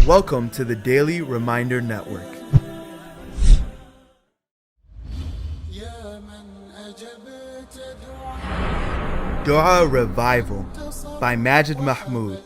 Welcome to the Daily Reminder Network. Dua Revival by Majed Mahmoud.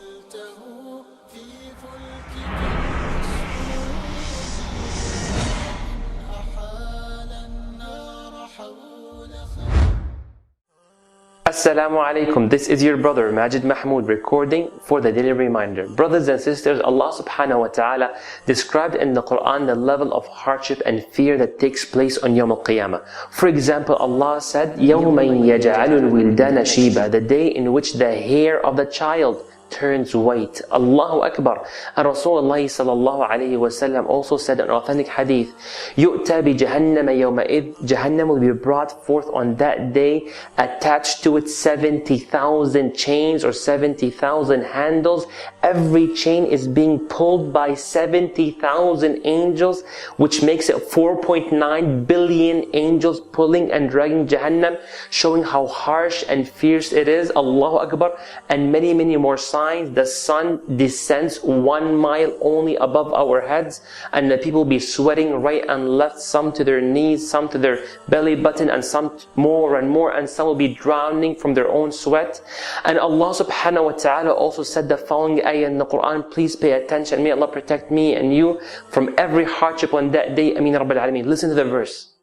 Assalamu alaikum. This is your brother Majed Mahmoud recording for the Daily Reminder. Brothers and sisters, Allah subhanahu wa ta'ala described in the Quran the level of hardship and fear that takes place on Yawm al-Qiyamah. For example, Allah said, يَوْمًا يَجْعَلُ الْوِلْدَانَ شِيبًا, the day in which the hair of the child turns white. Allahu Akbar. And Rasulullah sallallahu alayhi wa sallam also said in an authentic hadith, يُؤْتَى بِجَهَنَّمَ يَوْمَئِذ, Jahannam will be brought forth on that day, attached to it 70,000 chains or 70,000 handles. Every chain is being pulled by 70,000 angels, which makes it 4.9 billion angels pulling and dragging Jahannam, showing how harsh and fierce it is. Allahu Akbar. And many more signs. The sun descends 1 mile only above our heads, and the people will be sweating right and left, some to their knees, some to their belly button, and some more and more, and some will be drowning from their own sweat. And Allah subhanahu wa ta'ala also said the following ayah in the Quran. Please pay attention. May Allah protect me and you from every hardship on that day. Ameen Rabbil Alameen. Listen to the verse.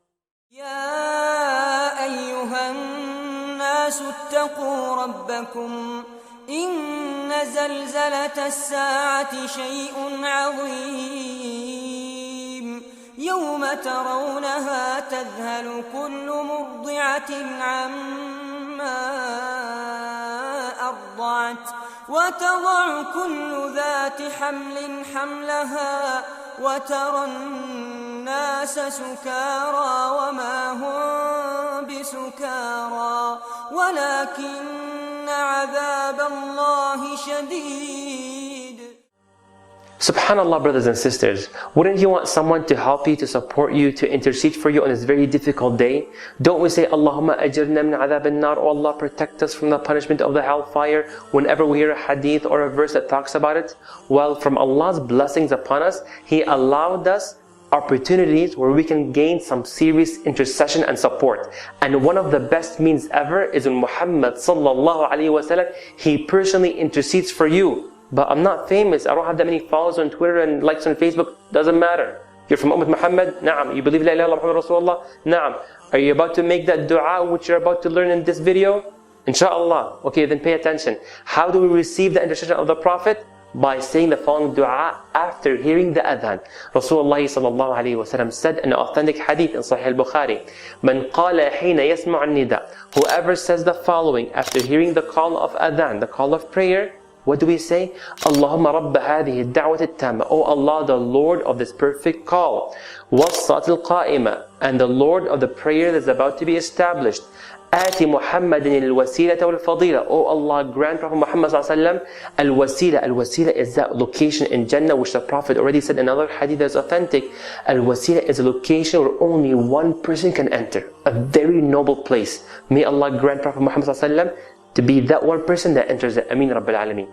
يا أيها الناس اتقوا ربكم إن زلزلة الساعة شيء عظيم يوم ترونها تذهل كل مرضعة عما أرضعت وتضع كل ذات حمل حملها وترى الناس سكارى وما هم بسكارى ولكن عذاب الله شديد. Subhanallah, brothers and sisters, wouldn't you want someone to help you, to support you, to intercede for you on this very difficult day? Don't we say, Allahumma ajirna min adhab an-nar, oh Allah, protect us from the punishment of the hellfire, whenever we hear a hadith or a verse that talks about it? Well, from Allah's blessings upon us, He allowed us opportunities where we can gain some serious intercession and support. And one of the best means ever is when Muhammad sallallahu alayhi wa sallam, he personally intercedes for you. But I'm not famous, I don't have that many followers on Twitter and likes on Facebook. Doesn't matter. You're from Ummah Muhammad? Na'am. You believe La ilaha illallah Muhammad Rasulullah? Na'am. Are you about to make that dua which you're about to learn in this video? Inshallah. Okay, then pay attention. How do we receive the intercession of the Prophet? By saying the following dua after hearing the adhan. Rasulullah sallallahu alayhi wa sallam said in an authentic hadith in Sahih al-Bukhari, "Man qala hina yasma'u an-nida." Whoever says the following after hearing the call of adhan, the call of prayer, what do we say? Allahumma rabba hadhihi ad-da'wati at-tamma. Oh Allah, the Lord of this perfect call. Was-salat al-qa'ima, and the Lord of the prayer that is about to be established. Ati Muhammadin al-wasila wal-fadila. Oh Allah, grant Prophet Muhammad sallallahu alaihi wasallam al-wasila. Al-wasila is that location in Jannah which the Prophet already said in another hadith that is authentic. Al-wasila is a location where only one person can enter. A very noble place. May Allah grant Prophet Muhammad sallallahu alaihi wasallam to be that one person that enters it. Ameen Rabbil Alameen.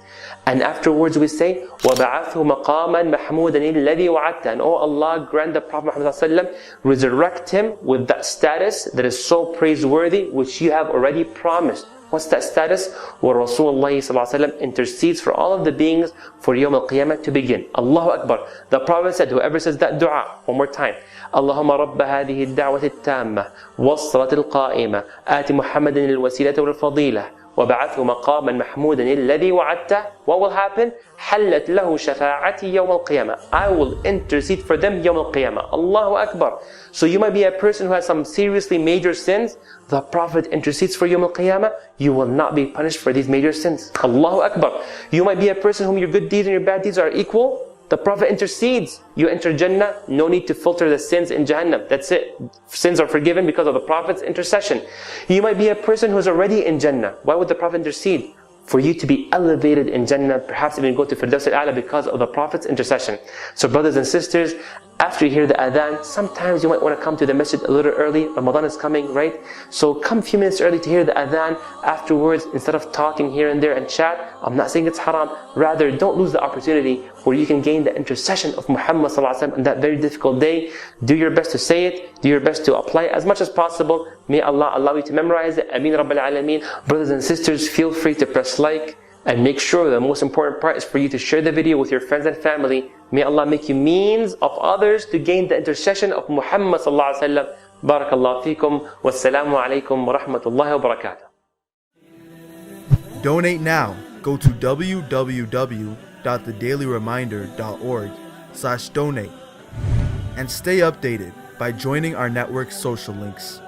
And afterwards we say, وَبَعَثْهُ مَقَامًا مَحْمُودًا الَّذِي وَعَدْتَ. And oh Allah, grant the Prophet Muhammad sallallahu alaihi wasallam, resurrect him with that status that is so praiseworthy, which you have already promised. What's that status? Where Rasulullah sallallahu alaihi wasallam intercedes for all of the beings for Yawm al-Qiyamah to begin. Allahu Akbar. The Prophet said, whoever says that dua, one more time, اللهم رب هذه الدعوة التامة والصلاة القائمة آت محمد الوسيلة والفضيلة وبعثه مقاما محمودا الذي وعدته. What will happen? حلت له شفاعتي يوم القيامة. I will intercede for them يوم القيامة. Allahu Akbar. So you might be a person who has some seriously major sins. The Prophet intercedes for يوم القيامة. You will not be punished for these major sins. Allahu Akbar. You might be a person whom your good deeds and your bad deeds are equal. The Prophet intercedes. You enter Jannah, no need to filter the sins in Jahannam. That's it. Sins are forgiven because of the Prophet's intercession. You might be a person who's already in Jannah. Why would the Prophet intercede? For you to be elevated in Jannah, perhaps even go to Firdaus al-A'la because of the Prophet's intercession. So brothers and sisters, after you hear the adhan, sometimes you might want to come to the masjid a little early. Ramadan is coming, right? So come a few minutes early to hear the adhan. Afterwards, instead of talking here and there and chat, I'm not saying it's haram. Rather, don't lose the opportunity where you can gain the intercession of Muhammad ﷺ on that very difficult day. Do your best to say it. Do your best to apply it as much as possible. May Allah allow you to memorize it. Ameen Rabbil Alameen. Brothers and sisters, feel free to press like. And make sure the most important part is for you to share the video with your friends and family. May Allah make you means of others to gain the intercession of Muhammad sallallahu alaihi wasallam. Barakallahu feekum. Wassalamu alaikum wa rahmatullahi wa barakatuh. Donate now. Go to www.thedailyreminder.org/donate and stay updated by joining our network's social links.